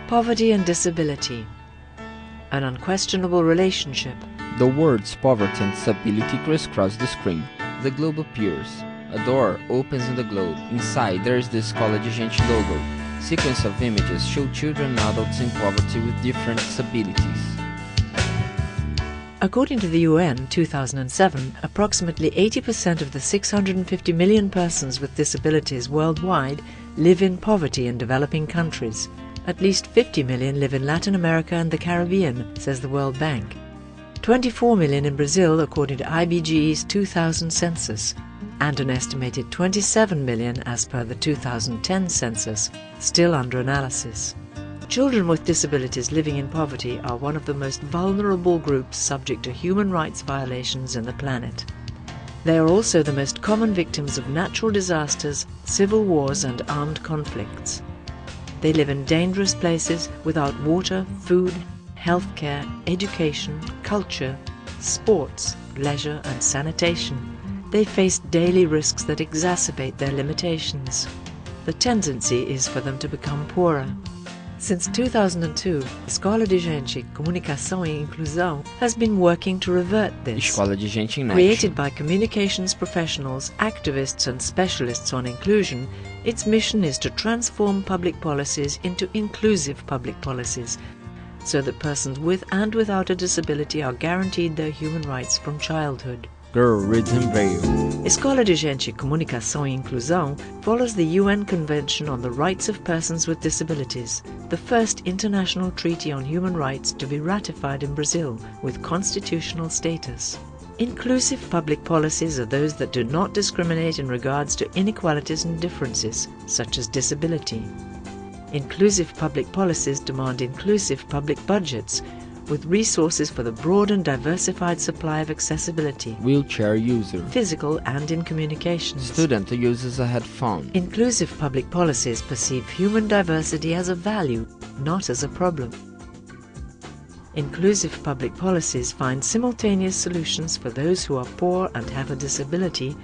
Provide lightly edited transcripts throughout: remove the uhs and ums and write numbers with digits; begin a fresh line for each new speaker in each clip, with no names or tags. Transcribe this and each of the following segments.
Poverty and disability. An unquestionable relationship.
The words poverty and disability crisscross the screen. The globe appears. A door opens in the globe. Inside there is the Escola de Gente logo. Sequence of images show children and adults in poverty with different disabilities.
According to the UN 2007, approximately 80% of the 650 million persons with disabilities worldwide live in poverty in developing countries. At least 50 million live in Latin America and the Caribbean, says the World Bank. 24 million in Brazil, according to IBGE's 2000 census, and an estimated 27 million as per the 2010 census, still under analysis. Children with disabilities living in poverty are one of the most vulnerable groups subject to human rights violations in the planet. They are also the most common victims of natural disasters, civil wars and armed conflicts. They live in dangerous places without water, food, healthcare, education, culture, sports, leisure and sanitation. They face daily risks that exacerbate their limitations. The tendency is for them to become poorer. Since 2002, Escola de Gente, Comunicação e Inclusão has been working to revert this.
Escola de Gente em
Created by communications professionals, activists and specialists on inclusion, its mission is to transform public policies into inclusive public policies, so that persons with and without a disability are guaranteed their human rights from childhood.
Girl reads in Braille.
Escola de Gente, Comunicação e Inclusão follows the UN Convention on the Rights of Persons with Disabilities, the first international treaty on human rights to be ratified in Brazil with constitutional status. Inclusive public policies are those that do not discriminate in regards to inequalities and differences, such as disability. Inclusive public policies demand inclusive public budgets, with resources for the broad and diversified supply of accessibility.
Wheelchair user.
Physical and in communications.
Student who uses a headphone.
Inclusive public policies perceive human diversity as a value, not as a problem. Inclusive public policies find simultaneous solutions for those who are poor and have a disability,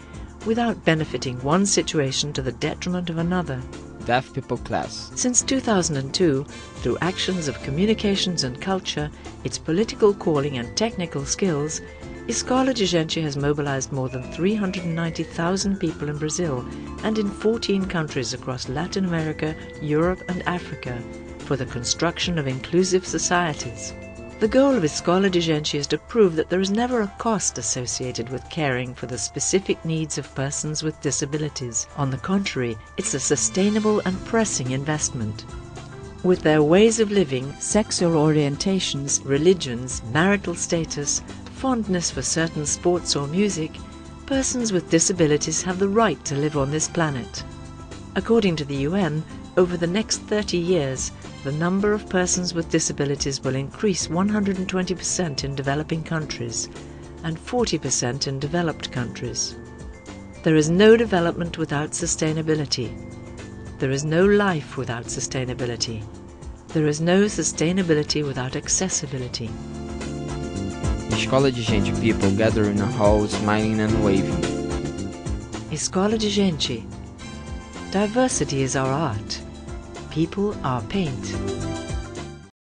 without benefiting one situation to the detriment of another.
Deaf people class.
Since 2002, through actions of communications and culture, its political calling and technical skills, Escola de Gente has mobilized more than 390,000 people in Brazil and in 14 countries across Latin America, Europe and Africa for the construction of inclusive societies. The goal of Escola de Gente is to prove that there is never a cost associated with caring for the specific needs of persons with disabilities. On the contrary, it's a sustainable and pressing investment. With their ways of living, sexual orientations, religions, marital status, fondness for certain sports or music, persons with disabilities have the right to live on this planet. According to the UN, over the next 30 years, the number of persons with disabilities will increase 120% in developing countries and 40% in developed countries. There is no development without sustainability. There is no life without sustainability. There is no sustainability without accessibility.
Escola de Gente people gather in a hall smiling and waving.
Escola de Gente. Diversity is our art. People are paint.